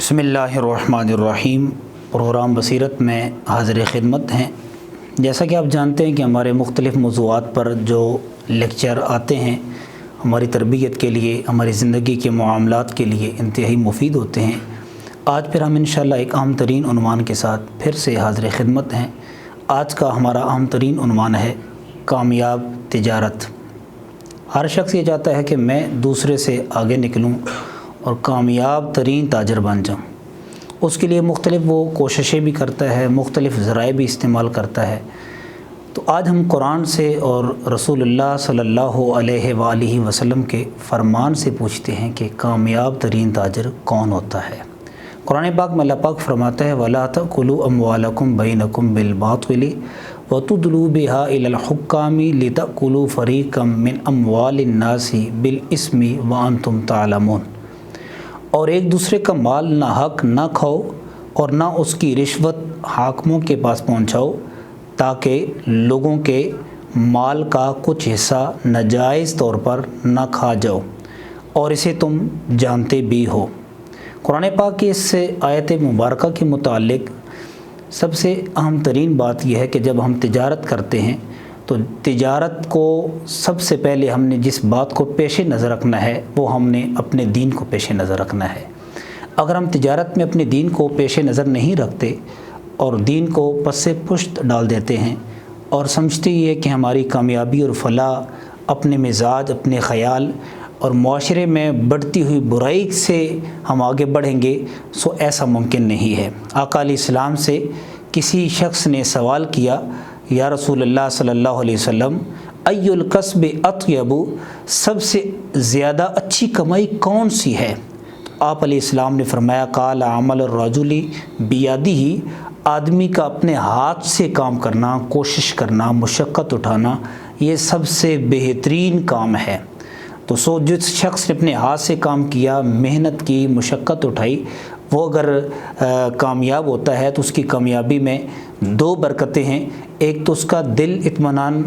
बिस्मिल्लाहिर्रहमानिर्रहीम। प्रोग्राम बसीरत में हाज़िर खिदमत हैं। जैसा कि आप जानते हैं कि हमारे मुख्तलिफ़ मौज़ूआत पर जो लेक्चर आते हैं हमारी तरबियत के लिए, हमारी ज़िंदगी के मामलात के लिए इंतहाई मुफीद होते हैं। आज फिर हम इंशाअल्लाह एक अहम तरीन उन्वान के साथ फिर से हाज़िर खिदमत हैं। आज का हमारा अहम तरीन उन्वान है कामयाब तिजारत। हर शख्स ये चाहता है कि मैं दूसरे से आगे निकलूं और कामयाब तरीन ताजर बन जाऊँ। उसके लिए मुख्तलिफ़ वो कोशिशें भी करता है, मुख्तलिफ़ ज़राए भी इस्तेमाल करता है। तो आज हम कुरान से और रसूलुल्लाह सल्लल्लाहु अलैहि वसल्लम के फ़रमान से पूछते हैं कि कामयाब तरीन ताजर कौन होता है। कुरान पाक में अल्लाह पाक फरमाता है वला तकुलू अम्वालकुम बैनकुम बिलबातिल वतुदलू बिहा इलल हुक्कामी लितकुलू फ़रीक़म मिन अम्वालिन नासी बिलइस्मि व अंतुम तालमून। और एक दूसरे का माल ना हक ना खाओ और ना उसकी रिश्वत हाकिमों के पास पहुंचाओ ताकि लोगों के माल का कुछ हिस्सा नाजायज़ तौर पर ना खा जाओ और इसे तुम जानते भी हो। कुरान पाक की इस आयत मुबारका के मुतालिक सबसे अहम तरीन बात यह है कि जब हम तिजारत करते हैं तो तिजारत को सबसे पहले हमने जिस बात को पेश नज़र रखना है वो हमने अपने दीन को पेश नज़र रखना है। अगर हम तिजारत में अपने दीन को पेश नज़र नहीं रखते और दीन को पस्से पुश्त डाल देते हैं और समझते ही है कि हमारी कामयाबी और फलाह अपने मिजाज, अपने ख़याल और माशरे में बढ़ती हुई बुराई से हम आगे बढ़ेंगे, सो ऐसा मुमकिन नहीं है। आका अलैहिस्सलाम से किसी शख्स ने सवाल किया, या रसूलुल्लाह सल्लल्लाहु अलैहि वसल्लम अय्युल कस्ब अत्यबु, सबसे ज़्यादा अच्छी कमाई कौन सी है? तो आप अलैहिस्सलाम ने फरमाया काल अमल रजुली बियादिही, आदमी का अपने हाथ से काम करना, कोशिश करना, मुशक्क़त उठाना, ये सबसे बेहतरीन काम है। तो जिस शख्स ने अपने हाथ से काम किया, मेहनत की, मुशक्क़त उठाई, वो अगर कामयाब होता है तो उसकी कामयाबी में दो बरकतें हैं। एक तो उसका दिल इत्मीनान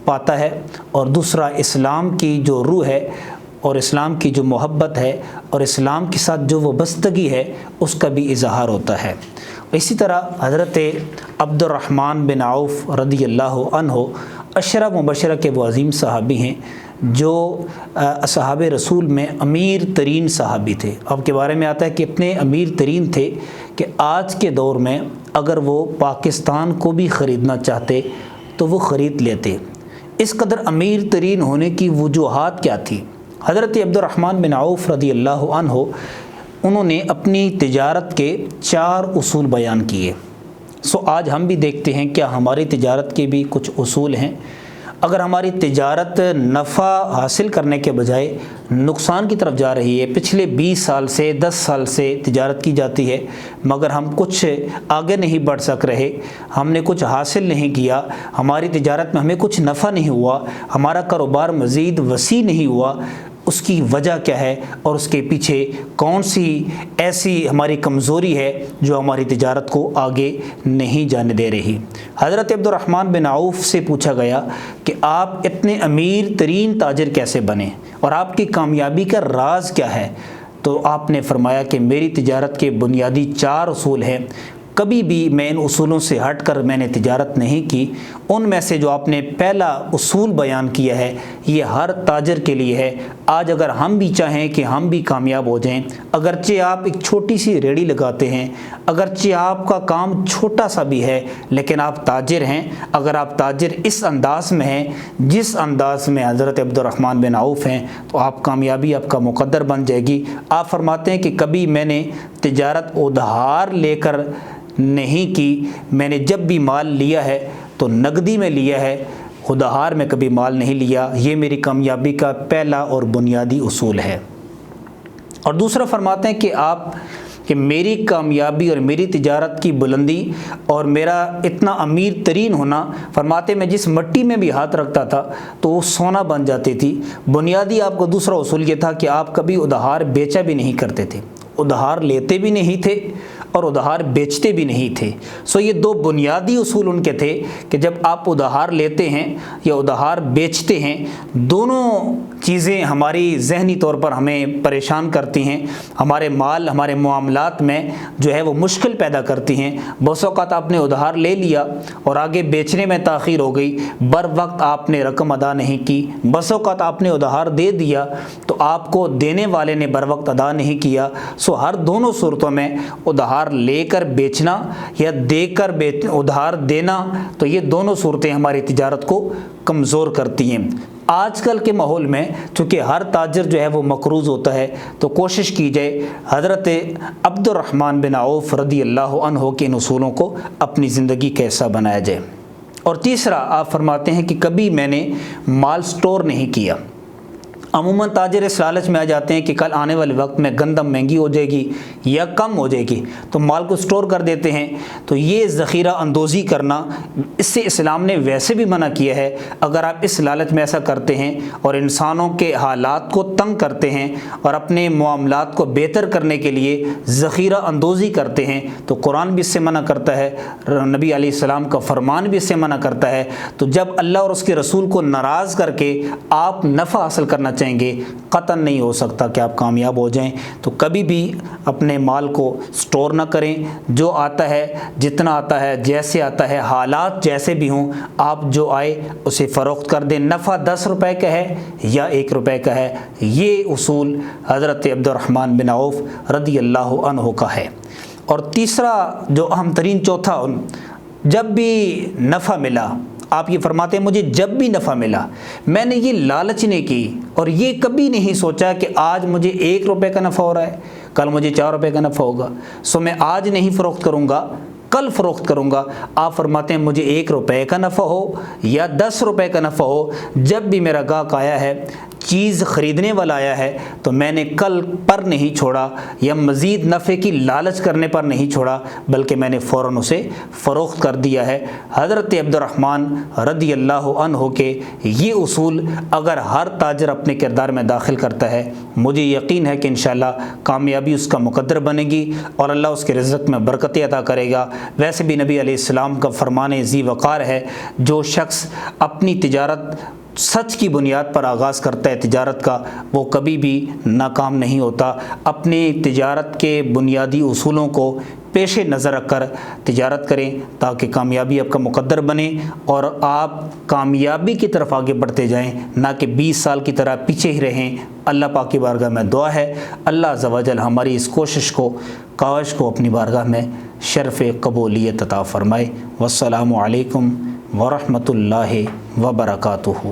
पाता है और दूसरा इस्लाम की जो रूह है और इस्लाम की जो मोहब्बत है और इस्लाम के साथ जो वो बस्तगी है उसका भी इजहार होता है। इसी तरह हज़रत अब्दुर्रहमान बिन औफ़ रदियल्लाहु अन्हु अशरा मुबशरा के वो अज़ीम सहाबी हैं जो असहाबे रसूल में अमीर तरीन सहाबी थे। आपके बारे में आता है कि इतने अमीर तरीन थे कि आज के दौर में अगर वो पाकिस्तान को भी ख़रीदना चाहते तो वो ख़रीद लेते। इस कदर अमीर तरीन होने की वजूहात क्या थी? हज़रत अब्दुर्रहमान बिन औफ़ रदियल्लाहु अन्हु उन्होंने अपनी तिजारत के 4 उसूल बयान किए। आज हम भी देखते हैं क्या हमारी तिजारत के भी कुछ उसूल हैं। अगर हमारी तिजारत नफ़ा हासिल करने के बजाय नुकसान की तरफ जा रही है, पिछले 20 साल से 10 साल से तिजारत की जाती है मगर हम कुछ आगे नहीं बढ़ सक रहे, हमने कुछ हासिल नहीं किया, हमारी तिजारत में हमें कुछ नफ़ा नहीं हुआ, हमारा कारोबार मज़ीद वसी नहीं हुआ, उसकी वजह क्या है और उसके पीछे कौन सी ऐसी हमारी कमज़ोरी है जो हमारी तिजारत को आगे नहीं जाने दे रही? हज़रत अब्दुर्रहमान बिन औफ़ से पूछा गया कि आप इतने अमीर तरीन ताजिर कैसे बने और आपकी कामयाबी का राज क्या है? तो आपने फरमाया कि मेरी तिजारत के बुनियादी 4 उसूल हैं। कभी भी मैं इन उसूलों से हट कर मैंने तिजारत नहीं की। उनमें से जो आपने पहला उसूल बयान किया है ये हर ताजर के लिए है। आज अगर हम भी चाहें कि हम भी कामयाब हो जाएं, अगरचे आप एक छोटी सी रेड़ी लगाते हैं, अगरचे आपका काम छोटा सा भी है, लेकिन आप ताजिर हैं, अगर आप ताजिर इस अंदाज़ में हैं जिस अंदाज़ में हज़रत अब्दुर्रहमान बिन औफ़ हैं, तो आप कामयाबी आपका मुक़द्दर बन जाएगी। आप फरमाते हैं कि कभी मैंने तिजारत उधार लेकर नहीं की, मैंने जब भी माल लिया है तो नकदी में लिया है, उधार में कभी माल नहीं लिया। ये मेरी कामयाबी का पहला और बुनियादी उसूल है। और दूसरा फरमाते हैं कि मेरी कामयाबी और मेरी तिजारत की बुलंदी और मेरा इतना अमीर तरीन होना, फरमाते मैं जिस मिट्टी में भी हाथ रखता था तो वो सोना बन जाती थी। बुनियादी आपका दूसरा उसूल ये था कि आप कभी उधार बेचा भी नहीं करते थे, उधार लेते भी नहीं थे और उधार बेचते भी नहीं थे। ये 2 बुनियादी उसूल उनके थे कि जब आप उधार लेते हैं या उधार बेचते हैं, दोनों چیزیں ہماری ذہنی طور پر ہمیں پریشان کرتی ہیں، ہمارے مال ہمارے معاملات میں جو ہے وہ مشکل پیدا کرتی ہیں۔ بہت اوقات آپ نے ادھار لے لیا اور آگے بیچنے میں تاخیر ہو گئی، بر وقت آپ نے رقم ادا نہیں کی۔ بہت اوقات آپ نے ادھار دے دیا تو آپ کو دینے والے نے بر وقت ادا نہیں کیا۔ ہر دونوں صورتوں میں ادھار لے کر بیچنا یا دے کر ادھار دینا، تو یہ دونوں صورتیں ہماری تجارت کو کمزور کرتی ہیں۔ آج کل کے ماحول میں چونکہ ہر تاجر جو ہے وہ مقروض ہوتا ہے، تو کوشش کی جائے حضرت عبد الرحمن بن عوف رضی اللہ عنہ کے ان اصولوں کو اپنی زندگی کا حصہ بنایا جائے۔ اور تیسرا آپ فرماتے ہیں کہ کبھی میں نے مال سٹور نہیں کیا۔ عموماً تاجر اس لالچ میں آ جاتے ہیں کہ کل آنے والے وقت میں گندم مہنگی ہو جائے گی یا کم ہو جائے گی تو مال کو سٹور کر دیتے ہیں۔ تو یہ ذخیرہ اندوزی کرنا، اس سے اسلام نے ویسے بھی منع کیا ہے۔ اگر آپ اس لالچ میں ایسا کرتے ہیں اور انسانوں کے حالات کو تنگ کرتے ہیں اور اپنے معاملات کو بہتر کرنے کے لیے ذخیرہ اندوزی کرتے ہیں، تو قرآن بھی اس سے منع کرتا ہے، نبی علیہ السلام کا فرمان بھی اس سے منع کرتا ہے۔ تو جب اللہ اور اس کے رسول کو ناراض کر کے آپ نفع حاصل کرنا چاہیں گے، قطعاً نہیں ہو سکتا کہ آپ کامیاب ہو جائیں۔ تو کبھی بھی اپنے مال کو سٹور نہ کریں۔ جو آتا ہے، جتنا آتا ہے، جیسے آتا ہے، حالات جیسے بھی ہوں، آپ جو آئے اسے فروخت کر دیں۔ نفع 10 روپے کا ہے یا 1 روپے کا ہے، یہ اصول حضرت عبد الرحمن بن عوف رضی اللہ عنہ کا ہے۔ اور تیسرا جو اہم ترین چوتھا، جب بھی نفع ملا، آپ یہ فرماتے ہیں مجھے جب بھی نفع ملا، میں نے یہ لالچ نہیں کی اور یہ کبھی نہیں سوچا کہ آج مجھے 1 روپے کا نفع ہو رہا ہے، کل مجھے 4 روپے کا نفع ہوگا، سو میں آج نہیں فروخت کروں گا، کل فروخت کروں گا۔ آپ فرماتے ہیں مجھے 1 روپے کا نفع ہو یا 10 روپے کا نفع ہو، جب بھی میرا گاہک آیا ہے، چیز خریدنے والا آیا ہے، تو میں نے کل پر نہیں چھوڑا یا مزید نفع کی لالچ کرنے پر نہیں چھوڑا، بلکہ میں نے فوراً اسے فروخت کر دیا ہے۔ حضرت عبد الرحمن رضی اللہ عنہ کے یہ اصول اگر ہر تاجر اپنے کردار میں داخل کرتا ہے، مجھے یقین ہے کہ انشاءاللہ کامیابی اس کا مقدر بنے گی اور اللہ اس کے رزق میں برکتیں عطا کرے گا۔ ویسے بھی نبی علیہ السلام کا فرمان ذی وقار ہے، جو شخص اپنی تجارت سچ کی بنیاد پر آغاز کرتا ہے تجارت کا، وہ کبھی بھی ناکام نہیں ہوتا۔ اپنی تجارت کے بنیادی اصولوں کو پیش نظر رکھ کر تجارت کریں تاکہ کامیابی آپ کا مقدر بنے اور آپ کامیابی کی طرف آگے بڑھتے جائیں، نہ کہ 20 سال کی طرح پیچھے ہی رہیں۔ اللہ پاک کی بارگاہ میں دعا ہے اللہ عز و جل ہماری اس کوشش کو، کاوش کو اپنی بارگاہ میں شرف قبولیت عطا فرمائے۔ والسلام علیکم ورحمۃ اللہ وبرکاتہ۔